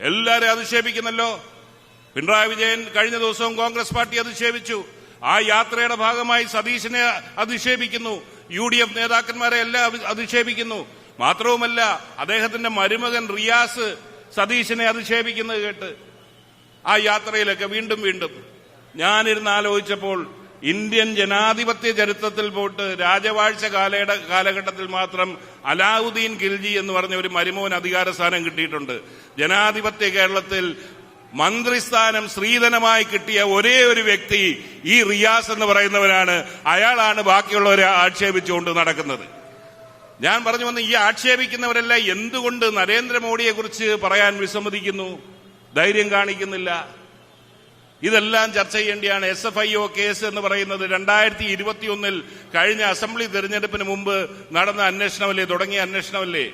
എല്ലാവരും അധിക്ഷേപിക്കുന്നല്ലോ. പിണറായി വിജയൻ കഴിഞ്ഞ ദിവസവും കോൺഗ്രസ് പാർട്ടി അധിക്ഷേപിച്ചു. ആ യാത്രയുടെ ഭാഗമായി സതീശനെ അധിക്ഷേപിക്കുന്നു, UDF നേതാക്കന്മാരെ എല്ലാം അധിക്ഷേപിക്കുന്നു. മാത്രവുമല്ല, അദ്ദേഹത്തിന്റെ മരുമകൻ റിയാസ് സതീശനെ അധിക്ഷേപിക്കുന്നത് കേട്ട് ആ യാത്രയിലൊക്കെ വീണ്ടും വീണ്ടും ഞാനിരുന്ന് ആലോചിച്ചപ്പോൾ ഇന്ത്യൻ ജനാധിപത്യ ചരിത്രത്തിൽ പോയിട്ട് രാജവാഴ്ച കാലഘട്ടത്തിൽ മാത്രം അലാവുദ്ദീൻ ഖിൽജി എന്ന് പറഞ്ഞ ഒരു മരുമോൻ അധികാര സ്ഥാനം കിട്ടിയിട്ടുണ്ട്. ജനാധിപത്യ കേരളത്തിൽ മന്ത്രിസ്ഥാനം സ്ത്രീധനമായി കിട്ടിയ ഒരേ ഒരു വ്യക്തി ഈ റിയാസ് എന്ന് പറയുന്നവരാണ്. അയാളാണ് ബാക്കിയുള്ളവരെ ആക്ഷേപിച്ചുകൊണ്ട് നടക്കുന്നത്. ഞാൻ പറഞ്ഞു വന്ന ഈ ആക്ഷേപിക്കുന്നവരെല്ലാം എന്തുകൊണ്ട് നരേന്ദ്രമോദിയെ കുറിച്ച് പറയാൻ വിസമ്മതിക്കുന്നു, ധൈര്യം കാണിക്കുന്നില്ല? ഇതെല്ലാം ചർച്ച ചെയ്യേണ്ടിയാണ്. SFIO കേസ് എന്ന് പറയുന്നത് 2021 കഴിഞ്ഞ അസംബ്ലി തെരഞ്ഞെടുപ്പിന് മുമ്പ് നടന്ന അന്വേഷണമല്ലേ, തുടങ്ങിയ അന്വേഷണമല്ലേ?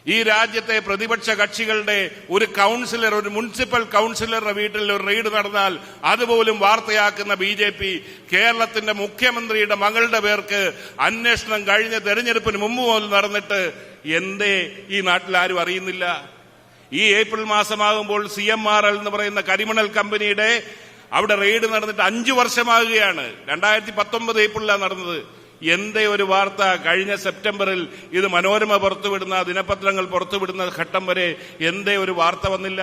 ഈ രാജ്യത്തെ പ്രതിപക്ഷ കക്ഷികളുടെ ഒരു കൗൺസിലർ, ഒരു മുനിസിപ്പൽ കൗൺസിലറുടെ വീട്ടിൽ ഒരു റെയ്ഡ് നടന്നാൽ അതുപോലും വാർത്തയാക്കുന്ന BJP കേരളത്തിന്റെ മുഖ്യമന്ത്രിയുടെ മകളുടെ പേർക്ക് അന്വേഷണം കഴിഞ്ഞ തെരഞ്ഞെടുപ്പിന് മുമ്പ് മുതൽ നടന്നിട്ട് എന്തേ ഈ നാട്ടിൽ ആരും അറിയുന്നില്ല? ഈ ഏപ്രിൽ മാസമാകുമ്പോൾ CMRL എന്ന് പറയുന്ന കരിമണൽ കമ്പനിയുടെ അവിടെ റെയ്ഡ് നടന്നിട്ട് 5 വർഷമാകുകയാണ്. 2019 ഏപ്രിലാണ് നടന്നത്. എന്തേ ഒരു വാർത്ത? കഴിഞ്ഞ സെപ്റ്റംബറിൽ ഇത് മനോരമ പുറത്തുവിടുന്ന, ദിനപത്രങ്ങൾ പുറത്തുവിടുന്ന ഘട്ടം വരെ എന്തേ ഒരു വാർത്ത വന്നില്ല?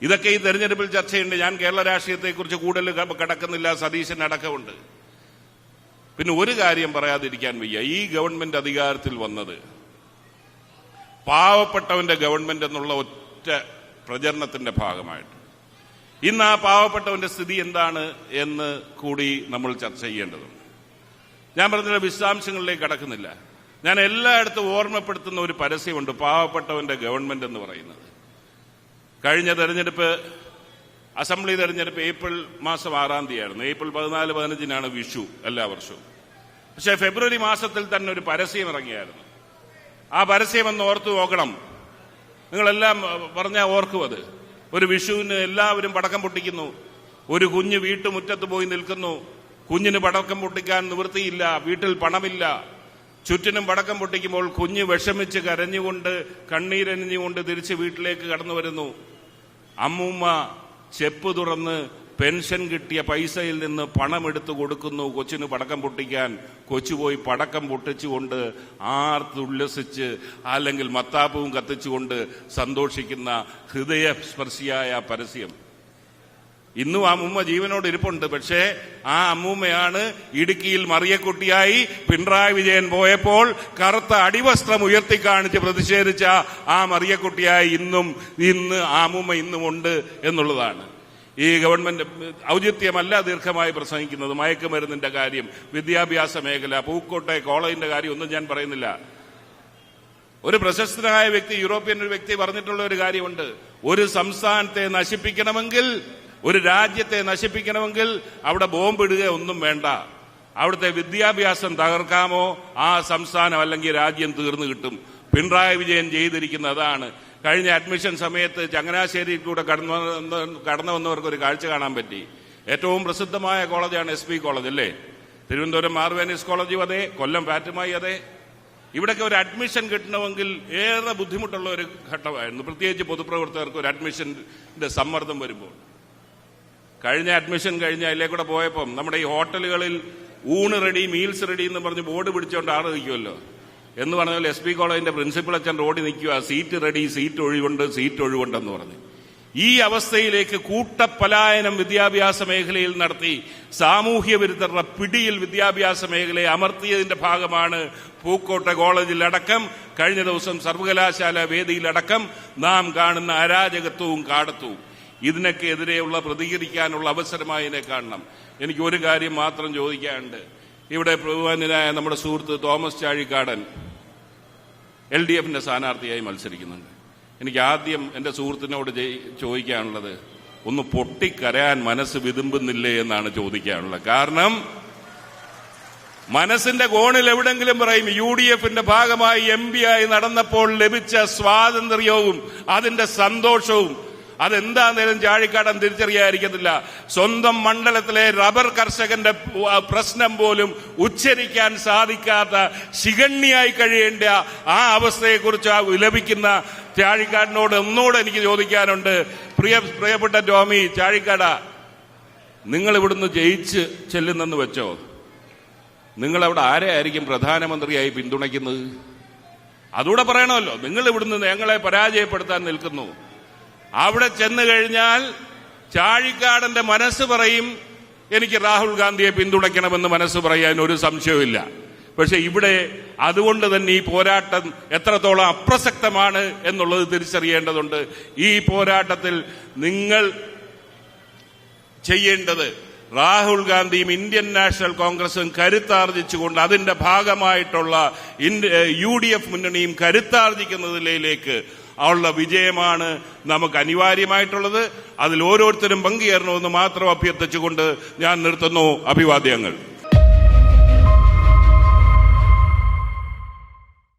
ഇതൊക്കെ ഈ തെരഞ്ഞെടുപ്പിൽ ചർച്ചയുണ്ട്. ഞാൻ കേരള രാഷ്ട്രീയത്തെക്കുറിച്ച് കൂടുതൽ കടക്കുന്നില്ല, സതീശൻ അടക്കമുണ്ട്. പിന്നെ ഒരു കാര്യം പറയാതിരിക്കാൻ വയ്യ. ഈ ഗവൺമെന്റ് അധികാരത്തിൽ വന്നത് പാവപ്പെട്ടവന്റെ ഗവൺമെന്റ് എന്നുള്ള ഒറ്റ പ്രചരണത്തിന്റെ ഭാഗമായിട്ട്. ഇന്ന് ആ പാവപ്പെട്ടവന്റെ സ്ഥിതി എന്താണ് എന്ന് കൂടി നമ്മൾ ചർച്ച ചെയ്യേണ്ടതുണ്ട്. ഞാൻ പറഞ്ഞ വിശദാംശങ്ങളിലേക്ക് കടക്കുന്നില്ല. ഞാൻ എല്ലായിടത്തും ഓർമ്മപ്പെടുത്തുന്ന ഒരു പരസ്യമുണ്ട്, പാവപ്പെട്ടവന്റെ ഗവൺമെന്റ് എന്ന് പറയുന്നത്. കഴിഞ്ഞ തെരഞ്ഞെടുപ്പ്, അസംബ്ലി തെരഞ്ഞെടുപ്പ് ഏപ്രിൽ മാസം 6-ാം തീയതിയായിരുന്നു. ഏപ്രിൽ 14-15 വിഷു എല്ലാ വർഷവും. പക്ഷേ ഫെബ്രുവരി മാസത്തിൽ തന്നെ ഒരു പരസ്യം ഇറങ്ങിയായിരുന്നു. ആ പരസ്യം ഒന്ന് ഓർത്തു നോക്കണം. നിങ്ങളെല്ലാം പറഞ്ഞാൽ ഓർക്കും അത്. ഒരു വിഷുവിന് എല്ലാവരും പടക്കം പൊട്ടിക്കുന്നു. ഒരു കുഞ്ഞ് വീട്ടുമുറ്റത്ത് പോയി നിൽക്കുന്നു. കുഞ്ഞിന് പടക്കം പൊട്ടിക്കാൻ നിവൃത്തിയില്ല, വീട്ടിൽ പണമില്ല. ചുറ്റിനും പടക്കം പൊട്ടിക്കുമ്പോൾ കുഞ്ഞ് വിഷമിച്ച് കരഞ്ഞുകൊണ്ട് കണ്ണീരണിഞ്ഞുകൊണ്ട് തിരിച്ച് വീട്ടിലേക്ക് കടന്നു വരുന്നു. അമ്മൂമ്മ ചെപ്പ് തുറന്ന് പെൻഷൻ കിട്ടിയ പൈസയിൽ നിന്ന് പണമെടുത്തു കൊടുക്കുന്നു കൊച്ചിന് പടക്കം പൊട്ടിക്കാൻ. കൊച്ചുപോയി പടക്കം പൊട്ടിച്ചുകൊണ്ട് ആർത്തുല്ലസിച്ച് അല്ലെങ്കിൽ മത്താപ്പവും കത്തിച്ചുകൊണ്ട് സന്തോഷിക്കുന്ന ഹൃദയസ്പർശിയായ പരസ്യം. ഇന്നും ആ അമ്മൂമ്മ ജീവനോട് ഇരിപ്പുണ്ട്. പക്ഷേ ആ അമ്മൂമ്മയാണ് ഇടുക്കിയിൽ മറിയക്കുട്ടിയായി പിണറായി വിജയൻ പോയപ്പോൾ കറുത്ത അടിവസ്ത്രം ഉയർത്തിക്കാണിച്ച് പ്രതിഷേധിച്ച ആ മറിയക്കുട്ടിയായി ഇന്ന് ആ അമ്മൂമ്മ ഇന്നും ഉണ്ട് എന്നുള്ളതാണ്. ഈ ഗവൺമെന്റ് ഔചിത്യമല്ല ദീർഘമായി പ്രസംഗിക്കുന്നത്. മയക്കുമരുന്നിന്റെ കാര്യം, വിദ്യാഭ്യാസ മേഖല, പൂക്കോട്ടെ കോളേജിന്റെ കാര്യം ഒന്നും ഞാൻ പറയുന്നില്ല. ഒരു പ്രശസ്തനായ വ്യക്തി, യൂറോപ്യൻ ഒരു വ്യക്തി പറഞ്ഞിട്ടുള്ള ഒരു കാര്യമുണ്ട്. ഒരു സംസ്ഥാനത്തെ നശിപ്പിക്കണമെങ്കിൽ, ഒരു രാജ്യത്തെ നശിപ്പിക്കണമെങ്കിൽ അവിടെ ബോംബിടുക ഒന്നും വേണ്ട. അവിടുത്തെ വിദ്യാഭ്യാസം തകർക്കാമോ ആ സംസ്ഥാനം അല്ലെങ്കിൽ രാജ്യം തീർന്നു കിട്ടും. പിണറായി വിജയൻ ചെയ്തിരിക്കുന്ന അതാണ്. കഴിഞ്ഞ അഡ്മിഷൻ സമയത്ത് ചങ്ങനാശ്ശേരിയിൽ കൂടെ കടന്നു വന്നവർക്ക് ഒരു കാഴ്ച കാണാൻ പറ്റി. ഏറ്റവും പ്രസിദ്ധമായ കോളേജാണ് SP കോളേജ് അല്ലേ? തിരുവനന്തപുരം മാർവേനീസ് കോളേജും അതെ, കൊല്ലം ഫാറ്റുമായി അതെ. ഇവിടൊക്കെ ഒരു അഡ്മിഷൻ കിട്ടണമെങ്കിൽ ഏറെ ബുദ്ധിമുട്ടുള്ള ഒരു ഘട്ടമായിരുന്നു, പ്രത്യേകിച്ച് പൊതുപ്രവർത്തകർക്ക് ഒരു അഡ്മിഷന്റെ സമ്മർദ്ദം വരുമ്പോൾ. കഴിഞ്ഞ അഡ്മിഷൻ കഴിഞ്ഞ അതിലേക്കൂടെ പോയപ്പം നമ്മുടെ ഈ ഹോട്ടലുകളിൽ ഊണ് റെഡി, മീൽസ് റെഡി എന്ന് പറഞ്ഞ് ബോർഡ് പിടിച്ചുകൊണ്ട് ആറ് നിൽക്കുമല്ലോ. എന്ന് പറഞ്ഞാൽ SP കോളേജിന്റെ പ്രിൻസിപ്പൽ അച്ഛൻ റോഡിൽ നിൽക്കുക, സീറ്റ് റെഡി, സീറ്റ് ഒഴിവുണ്ടെന്ന് പറഞ്ഞു. ഈ അവസ്ഥയിലേക്ക് കൂട്ടപ്പലായനം വിദ്യാഭ്യാസ മേഖലയിൽ നടത്തി സാമൂഹ്യ വിരുദ്ധരുടെ പിടിയിൽ വിദ്യാഭ്യാസ മേഖലയെ അമർത്തിയതിന്റെ ഭാഗമാണ് പൂക്കോട്ടെ കോളേജിലടക്കം കഴിഞ്ഞ ദിവസം സർവകലാശാല വേദിയിലടക്കം നാം കാണുന്ന അരാജകത്വവും കാടത്വവും. ഇതിനൊക്കെ എതിരെയുള്ള പ്രതികരിക്കാനുള്ള അവസരമായി ഇതിനെ കാണണം. എനിക്ക് ഒരു കാര്യം മാത്രം ചോദിക്കാനുണ്ട്. ഇവിടെ ബഹുമാന്യനായ നമ്മുടെ സുഹൃത്ത് തോമസ് ചാഴിക്കാടൻ LDFന്റെ സ്ഥാനാർത്ഥിയായി മത്സരിക്കുന്നുണ്ട്. എനിക്ക് ആദ്യം എന്റെ സുഹൃത്തിനോട് ചോദിക്കാനുള്ളത്, ഒന്ന് പൊട്ടിക്കരയാൻ മനസ്സ് വിതുമ്പുന്നില്ലേ എന്നാണ് ചോദിക്കാനുള്ളത്. കാരണം മനസ്സിന്റെ കോണിൽ എവിടെങ്കിലും പറയും UDFന്റെ ഭാഗമായി MP ആയി നടന്നപ്പോൾ ലഭിച്ച സ്വാതന്ത്ര്യവും അതിന്റെ സന്തോഷവും അതെന്താന്നേലും ചാഴിക്കാടൻ തിരിച്ചറിയാതിരിക്കത്തില്ല. സ്വന്തം മണ്ഡലത്തിലെ റബ്ബർ കർഷകന്റെ പ്രശ്നം പോലും ഉച്ചരിക്കാൻ സാധിക്കാത്ത ശിഖണ്ണിയായി കഴിയേണ്ട ആ അവസ്ഥയെക്കുറിച്ച് വിലപിക്കുന്ന ചാഴിക്കാടനോട് ഒന്നുകൂടെ എനിക്ക് ചോദിക്കാനുണ്ട്. പ്രിയപ്പെട്ട ടോമി ചാഴിക്കാട, നിങ്ങൾ ഇവിടുന്ന് ജയിച്ച് ചെല്ലുന്നെന്ന് വെച്ചോ, നിങ്ങളവിടെ ആരെയായിരിക്കും പ്രധാനമന്ത്രിയായി പിന്തുണയ്ക്കുന്നത്? അതുകൂടെ പറയണമല്ലോ. നിങ്ങൾ ഇവിടുന്ന് ഞങ്ങളെ പരാജയപ്പെടുത്താൻ നിൽക്കുന്നു. അവിടെ ചെന്ന് കഴിഞ്ഞാൽ ചാഴിക്കാടന്റെ മനസ്സ് പറയും എനിക്ക് രാഹുൽ ഗാന്ധിയെ പിന്തുണയ്ക്കണമെന്ന് മനസ്സ് പറയാൻ ഒരു സംശയവുമില്ല. പക്ഷെ ഇവിടെ അതുകൊണ്ട് തന്നെ ഈ പോരാട്ടം എത്രത്തോളം അപ്രസക്തമാണ് എന്നുള്ളത് തിരിച്ചറിയേണ്ടതുണ്ട്. ഈ പോരാട്ടത്തിൽ നിങ്ങൾ ചെയ്യേണ്ടത് രാഹുൽ ഗാന്ധിയും ഇന്ത്യൻ നാഷണൽ കോൺഗ്രസും കരുത്താർജിച്ചുകൊണ്ട് അതിന്റെ ഭാഗമായിട്ടുള്ള UDF മുന്നണിയും കരുത്താർജിക്കുന്നതിലേക്ക് ഉള്ള വിജയമാണ് നമുക്ക് അനിവാര്യമായിട്ടുള്ളത്. അതിൽ ഓരോരുത്തരും പങ്കുചേരണമെന്ന് മാത്രം അഭ്യർത്ഥിച്ചുകൊണ്ട് ഞാൻ നിർത്തുന്നു. അഭിവാദ്യങ്ങൾ.